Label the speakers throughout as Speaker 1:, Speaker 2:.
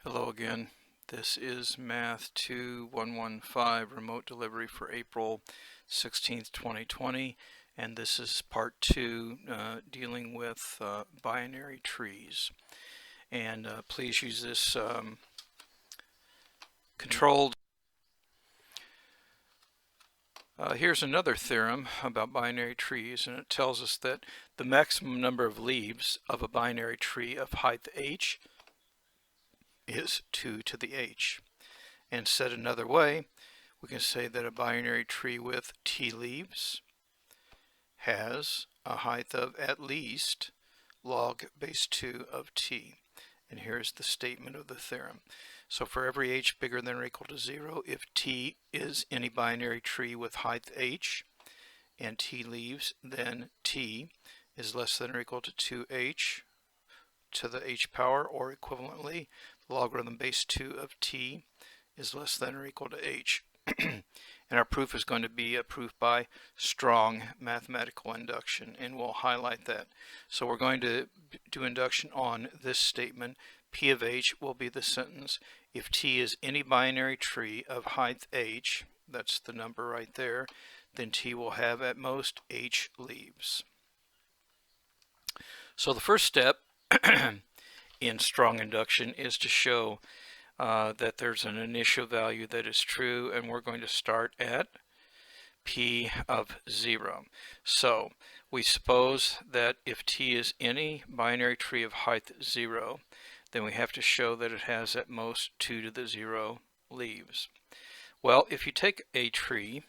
Speaker 1: Hello again. This is Math 2115 remote delivery for April 16th, 2020, and this is part 2 dealing with binary trees. And please use this controlled. Here's another theorem about binary trees, and it tells us that the maximum number of leaves of a binary tree of height h is 2 to the h. And said another way, we can say that a binary tree with t leaves has a height of at least log base 2 of t. And here's the statement of the theorem. So for every h bigger than or equal to 0, if t is any binary tree with height h and t leaves, then t is less than or equal to 2h to the h power, or equivalently, logarithm base 2 of t is less than or equal to h. And our proof is going to be a proof by strong mathematical induction, and we'll highlight that. So we're going to do induction on this statement. P of h will be the sentence: if t is any binary tree of height h, that's the number right there, then t will have at most h leaves. So the first step in strong induction is to show that there's an initial value that is true, and we're going to start at p of 0. So we suppose that if t is any binary tree of height 0, then we have to show that it has at most 2 to the 0 leaves. Well, if you take a tree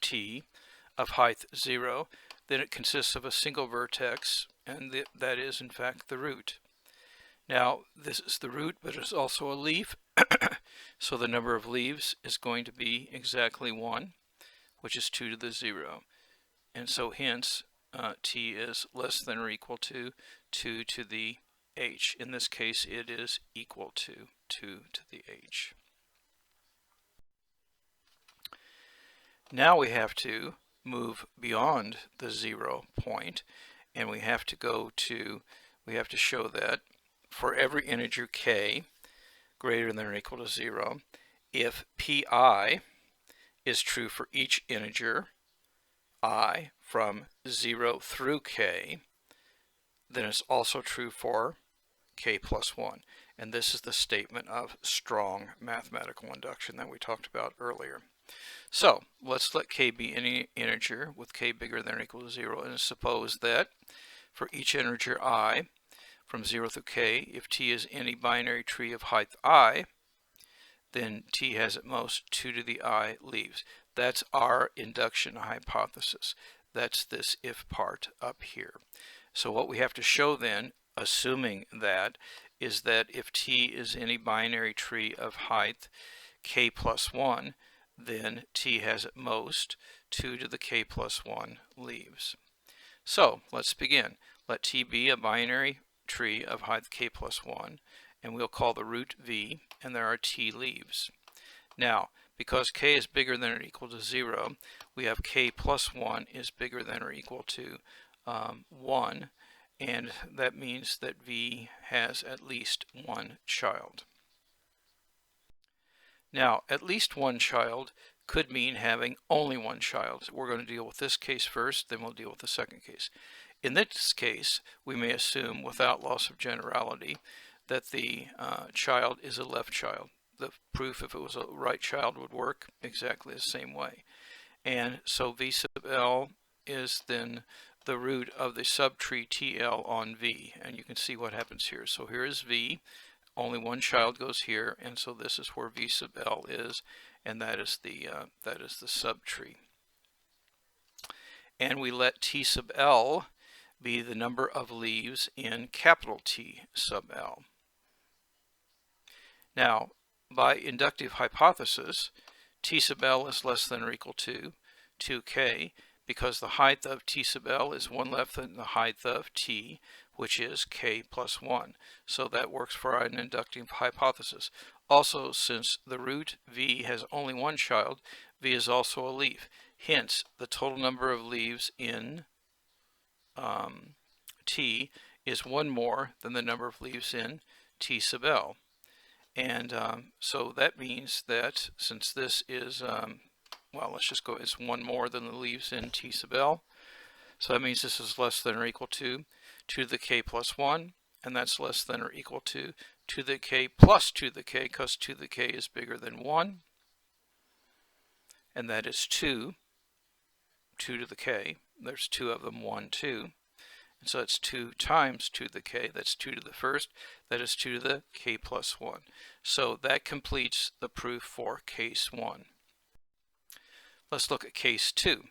Speaker 1: t of height 0, then it consists of a single vertex, and that is in fact the root. Now this is the root, but it's also a leaf, so the number of leaves is going to be exactly 1, which is 2 to the 0. And so hence t is less than or equal to 2 to the h. In this case it is equal to 2 to the h. Now we have to move beyond the 0 point, and we have to show that for every integer k greater than or equal to 0, if pi is true for each integer I from 0 through k, then it's also true for k plus 1. And this is the statement of strong mathematical induction that we talked about earlier. So let's let k be any integer with k bigger than or equal to 0, and suppose that for each integer I from 0 through k, if t is any binary tree of height I, then t has at most 2 to the I leaves. That's our induction hypothesis. That's this if part up here. So what we have to show then, assuming that, is that if t is any binary tree of height k plus 1, then t has at most 2 to the k plus 1 leaves. So let's begin. Let t be a binary tree of height k plus 1, and we'll call the root v, and there are t leaves. Now, because k is bigger than or equal to 0, we have k plus 1 is bigger than or equal to 1, and that means that v has at least one child. Now, at least one child could mean having only one child. We're going to deal with this case first, then we'll deal with the second case. In this case, we may assume, without loss of generality, that the child is a left child. The proof, if it was a right child, would work exactly the same way. And so v sub l is then the root of the subtree TL on v. And you can see what happens here. So here is v. Only one child goes here, and so this is where v sub l is, and that is the subtree. And we let t sub l be the number of leaves in capital T sub l. Now, by inductive hypothesis, t sub l is less than or equal to 2k, because the height of t sub l is 1 less than the height of t, which is k plus 1. So that works for an inductive hypothesis. Also, since the root v has only one child, v is also a leaf. Hence, the total number of leaves in t is one more than the number of leaves in t sub l. And so that means that since this is, well, let's just go, it's one more than the leaves in T sub L. So that means this is less than or equal to 2 to the k plus 1, and that's less than or equal to 2 to the k plus 2 to the k, because 2 to the k is bigger than 1, and that is 2 to the k. There's two of them, 1, 2. And so that's 2 times 2 to the k. That's 2 to the first. That is 2 to the k plus 1. So that completes the proof for case 1. Let's look at case 2.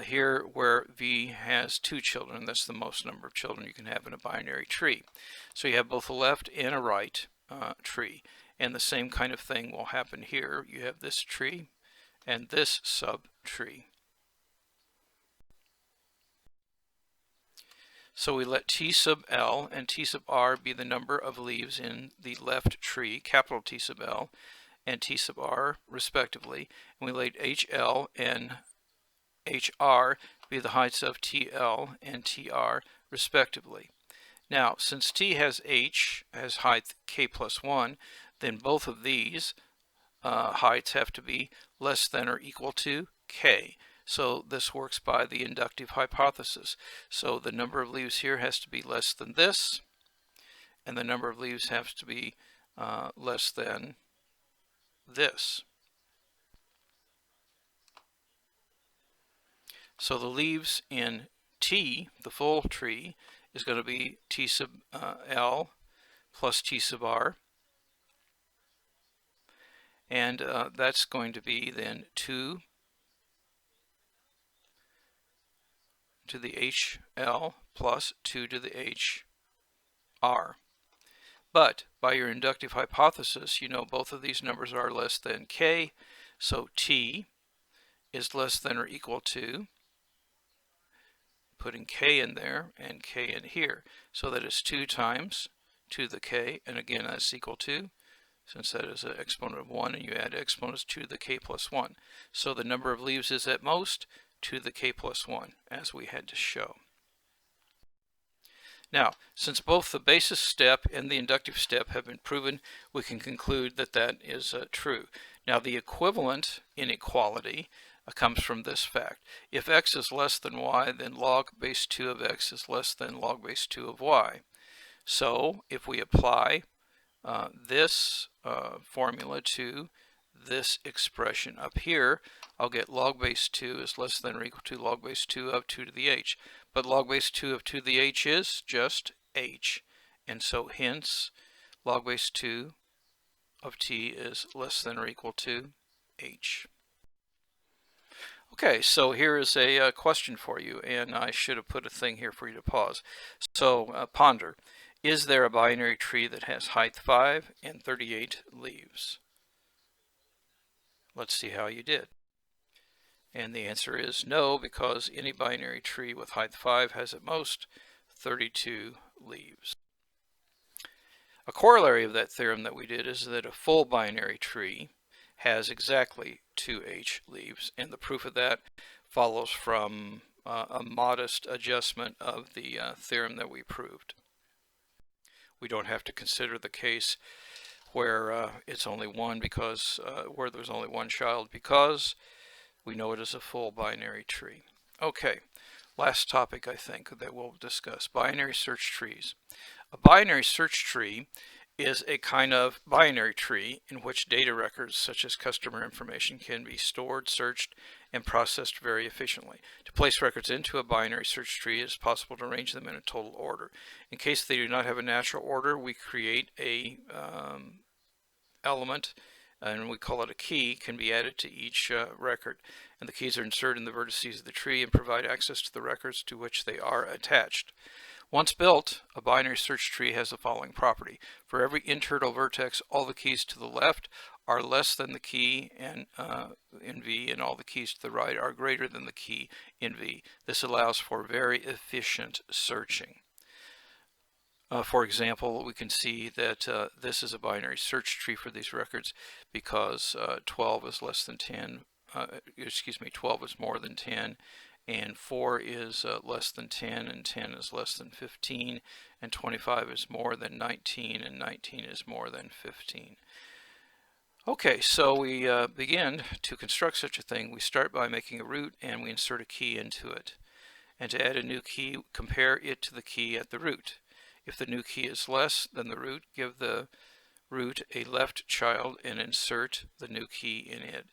Speaker 1: Here where V has 2 children, that's the most number of children you can have in a binary tree. So you have both a left and a right tree. And the same kind of thing will happen here. You have this tree and this subtree. So we let T sub L and T sub R be the number of leaves in the left tree, capital T sub L and T sub R respectively. And we let HL and HR be the heights of TL and TR respectively. Now, since T has H as height k plus 1, then both of these heights have to be less than or equal to k. So this works by the inductive hypothesis. So the number of leaves here has to be less than this, and the number of leaves has to be less than this. So the leaves in T, the full tree, is going to be T sub L plus T sub R. And that's going to be then 2 to the HL plus 2 to the HR. But by your inductive hypothesis, you know both of these numbers are less than k, so T is less than or equal to, putting k in there and k in here. So that is 2 times 2 to the k, and again that's equal to, since that is an exponent of 1 and you add exponents, 2 to the k plus 1. So the number of leaves is at most 2 to the k plus 1, as we had to show. Now, since both the basis step and the inductive step have been proven, we can conclude that that is true. Now, the equivalent inequality comes from this fact. If x is less than y, then log base 2 of x is less than log base 2 of y. So, if we apply this formula to this expression up here, I'll get log base 2 is less than or equal to log base 2 of 2 to the h. But log base 2 of 2 to the h is just h. And so hence log base 2 of t is less than or equal to h. Okay, so here is a question for you, and I should have put a thing here for you to pause. So ponder, is there a binary tree that has height 5 and 38 leaves? Let's see how you did. And the answer is no, because any binary tree with height 5 has at most 32 leaves. A corollary of that theorem that we did is that a full binary tree has exactly 2h leaves, and the proof of that follows from a modest adjustment of the theorem that we proved. We don't have to consider the case where it's only one, because where there's only one child, because we know it is a full binary tree. Okay, last topic I think that we'll discuss, binary search trees. A binary search tree is a kind of binary tree in which data records such as customer information can be stored, searched, and processed very efficiently. To place records into a binary search tree, it is possible to arrange them in a total order. In case they do not have a natural order, we create a element, and we call it a key, can be added to each record. And the keys are inserted in the vertices of the tree and provide access to the records to which they are attached. Once built, a binary search tree has the following property. For every internal vertex, all the keys to the left are less than the key in V, and all the keys to the right are greater than the key in V. This allows for very efficient searching. For example, we can see that this is a binary search tree for these records because 12 is less than 10, 12 is more than 10, and 4 is less than 10, and 10 is less than 15, and 25 is more than 19, and 19 is more than 15. Okay, so we begin to construct such a thing. We start by making a root and we insert a key into it. And to add a new key, compare it to the key at the root. If the new key is less than the root, give the root a left child and insert the new key in it.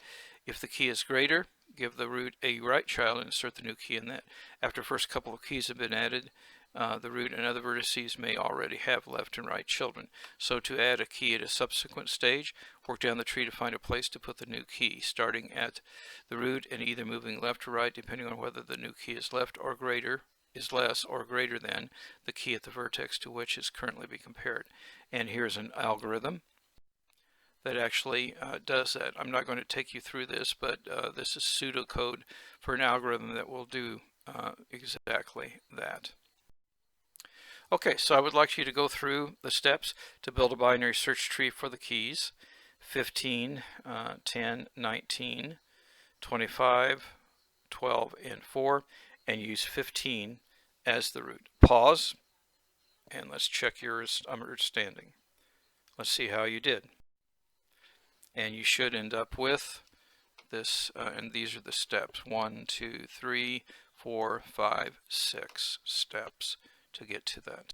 Speaker 1: If the key is greater, give the root a right child and insert the new key in that. After the first couple of keys have been added, the root and other vertices may already have left and right children. So to add a key at a subsequent stage, work down the tree to find a place to put the new key, starting at the root and either moving left or right depending on whether the new key is less or greater than the key at the vertex to which is currently being compared. And here's an algorithm that actually does that. I'm not going to take you through this, but this is pseudocode for an algorithm that will do exactly that. Okay, so I would like you to go through the steps to build a binary search tree for the keys 15, 10, 19, 25, 12, and 4, and use 15 as the root. Pause, and let's check your understanding. Let's see how you did. And you should end up with this, and these are the steps 1, 2, 3, 4, 5, 6 steps to get to that.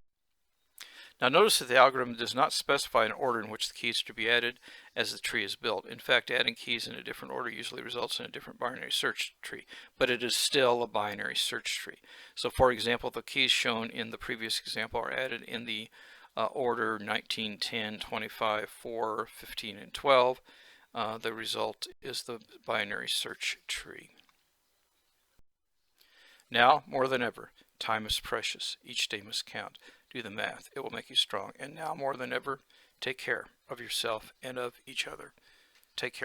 Speaker 1: Now notice that the algorithm does not specify an order in which the keys are to be added as the tree is built. In fact, adding keys in a different order usually results in a different binary search tree, but it is still a binary search tree. So for example, the keys shown in the previous example are added in the order 19, 10, 25, 4, 15, and 12. The result is the binary search tree. Now, more than ever, time is precious. Each day must count. Do the math. It will make you strong. And now, more than ever, take care of yourself and of each other. Take care.